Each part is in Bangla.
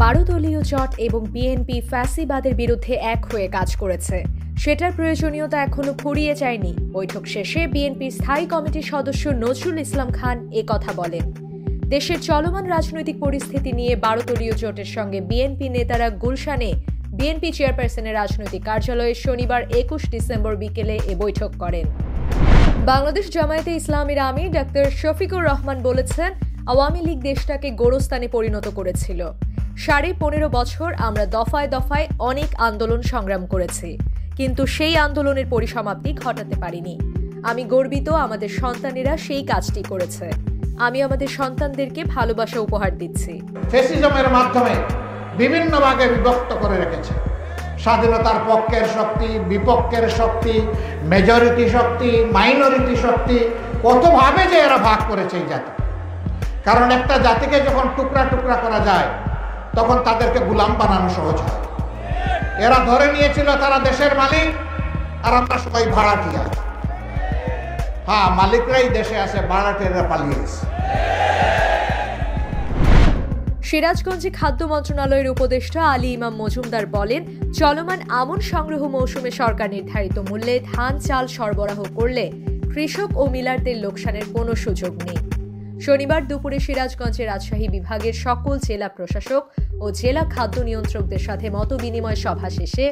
12 দলীয় জোট এবং বিএনপি ফ্যাসিবাদের বিরুদ্ধে এক হয়ে কাজ করেছে, সেটার প্রয়োজনীয়তা এখনো ফুরিয়ে যায়নি। বৈঠক শেষে বিএনপির স্থায়ী কমিটির সদস্য নজরুল ইসলাম খান কথা বলেন। দেশের চলমান রাজনৈতিক পরিস্থিতি নিয়ে 12 দলীয় জোটের সঙ্গে বিএনপি নেতারা গুলশানে বিএনপি চেয়ারপারসনের রাজনৈতিক কার্যালয়ে শনিবার 21 ডিসেম্বর বিকেলে বৈঠক করেন। বাংলাদেশ জামায়াতে ইসলামীর আমির ডাক্তার শফিকুর রহমান বলেছেন, আওয়ামী লীগ দেশটাকে গোরস্থানে পরিণত করেছিল। 15.5 বছর আমরা দফায় দফায় অনেক আন্দোলন সংগ্রাম করেছি, কিন্তু সেই আন্দোলনের পরিসমাপ্তি ঘটাতে পারিনি। আমি গর্বিত আমাদের সন্তানেরা সেই কাজটি করেছে। আমি আমাদের সন্তানদেরকে ভালোবাসা উপহার দিচ্ছি। ফ্যাসিজমের মাধ্যমে বিভিন্ন ভাগে বিভক্ত করে রেখেছে। স্বাধীনতার পক্ষের শক্তি, বিপক্ষের শক্তি, মেজরিটি শক্তি, মাইনরিটি শক্তি, কতভাবে যে এরা ভাগ করেছে এই জাতি। কারণ একটা জাতিকে যখন টুকরা টুকরা করা যায় তখন তাদেরকে গোলাম বানানো সহজ হয়। এরা ধরে নিয়েছিল তারা দেশের মালিক আর আমরা সবাই ভাড়াটিয়া। হ্যাঁ, মালিকরাই দেশে আছে, ভাড়াটিয়ারা পালিয়ে গেছে। সিরাজগঞ্জে খাদ্য মন্ত্রণালয়ের উপদেষ্টা আলী ইমাম মজুমদার বলেন, চলমান আমন সংগ্রহ মৌসুমে সরকার নির্ধারিত মূল্যে ধান চাল সরবরাহ করলে কৃষক ও মিলারদের লোকসানের কোনো সুযোগ নেই। শনিবার দুপুরে সিরাজগঞ্জের রাজশাহী বিভাগের সকল জেলা প্রশাসক ও জেলা খাদ্য নিয়ন্ত্রকদের সাথে মতবিনিময় সভা শেষে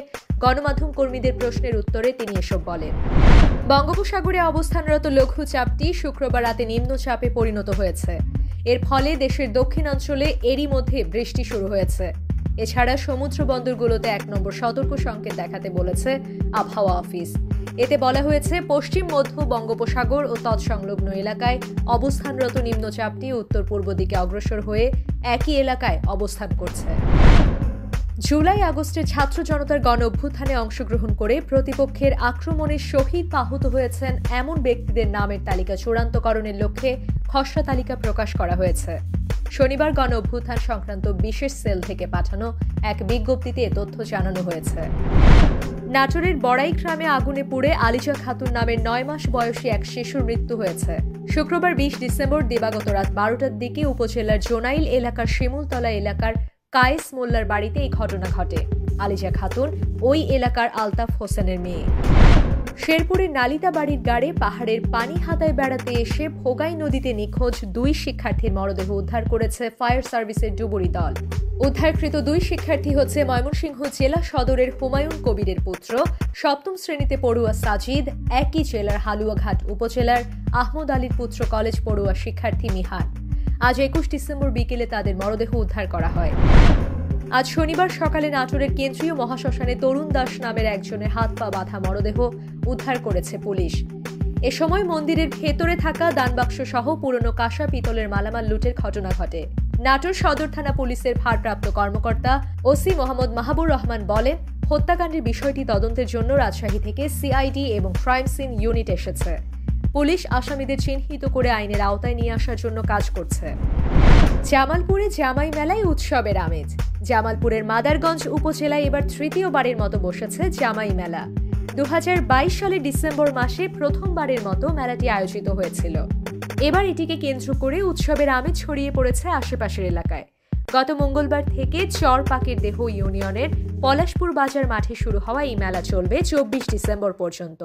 গণমাধ্যম কর্মীদের প্রশ্নের উত্তরে তিনি এসব বলেন। বঙ্গোপসাগরে অবস্থানরত লঘুচাপটি শুক্রবার রাতে নিম্নচাপে পরিণত হয়েছে। এর ফলে দেশের দক্ষিণাঞ্চলে এরই মধ্যে বৃষ্টি শুরু হয়েছে। এছাড়া সমুদ্র বন্দরগুলোতে 1 নম্বর সতর্ক সংকেত দেখাতে বলেছে আবহাওয়া অফিস। এতে বলা হয়েছে, পশ্চিম মধ্য বঙ্গোপসাগর ও তৎসংলগ্ন এলাকায় অবস্থানরত নিম্নচাপটি উত্তর পূর্ব দিকে অগ্রসর হয়ে একই এলাকায় অবস্থান করছে। জুলাই আগস্টের ছাত্র জনতার গণ অভ্যুত্থানে অংশগ্রহণ করে প্রতিপক্ষের আক্রমণে শহীদ আহত হয়েছেন এমন ব্যক্তিদের নামের তালিকা চূড়ান্তকরণের লক্ষ্যে খসড়া তালিকা প্রকাশ করা হয়েছে। শনিবার গণ অভ্যুত্থান সংক্রান্ত বিশেষ সেল থেকে পাঠানো এক বিজ্ঞপ্তিতে এ তথ্য জানানো হয়েছে। নাটোরের বড়াই গ্রামে আগুনে পুড়ে আলিজা খাতুন নামের 9 মাস বয়সী এক শিশুর মৃত্যু হয়েছে। শুক্রবার 20 ডিসেম্বর দিবাগত রাত 12টার দিকে উপজেলার জোনাইল এলাকার শিমুলতলা এলাকার কায়েস মোল্লার বাড়িতে এই ঘটনা ঘটে। আলিজা খাতুন ওই এলাকার আলতাফ হোসেনের মেয়ে। শেরপুরের নালিতা বাড়ির গাড়ে পাহাড়ের পানি হাতায় বেড়াতে এসে ভোগাই নদীতে নিখোঁজ 2 শিক্ষার্থীর মরদেহ উদ্ধার করেছে ফায়ার সার্ভিসের ডুবুরি দল। উদ্ধারকৃত 2 শিক্ষার্থী হচ্ছে ময়মনসিংহ জেলা সদরের হুমায়ুন কবিরের পুত্র, 7ম শ্রেণীতে পড়ুয়া সাজিদ, একই জেলার হালুয়াঘাট উপজেলার আহমদ আলীর পুত্র কলেজ পড়ুয়া শিক্ষার্থী মিহান। আজ 21 ডিসেম্বর বিকেলে তাদের মরদেহ উদ্ধার করা হয়। আজ শনিবার সকালে নাটোরের কেন্দ্রীয় মহাশ্মশানে তরুণ দাস নামের একজনের হাত পা বাঁধা মরদেহ উদ্ধার করেছে পুলিশ। এ সময় মন্দিরের ভেতরে থাকা দানবাক্স সহ পুরনো কাঁসা পিতলের মালামাল লুটের ঘটনা ঘটে। নাটোর সদর থানা পুলিশের ভারপ্রাপ্ত কর্মকর্তা ওসি মোহাম্মদ মাহবুর রহমান বলেন, হত্যাকাণ্ডের বিষয়টি তদন্তের জন্য রাজশাহী থেকে সিআইডি এবং ক্রাইম সিন ইউনিট এসেছে। পুলিশ আসামিদের চিহ্নিত করে আইনের আওতায় নিয়ে আসার জন্য কাজ করছে। জামালপুরে জামাই মেলায় উৎসবের আমেজ। জামালপুরের মাদারগঞ্জ উপজেলায় এবার তৃতীয়বারের মতো বসেছে জামাই মেলা। 2022 সালের ডিসেম্বর মাসে প্রথমবারের মতো মেলাটি আয়োজিত হয়েছিল। এবার এটিকে কেন্দ্র করে উৎসবের আমেজ ছড়িয়ে পড়েছে আশেপাশের এলাকায়। গত মঙ্গলবার থেকে চরপাকের দেহ ইউনিয়নের পলাশপুর বাজার মাঠে শুরু হওয়া এই মেলা চলবে 24 ডিসেম্বর পর্যন্ত।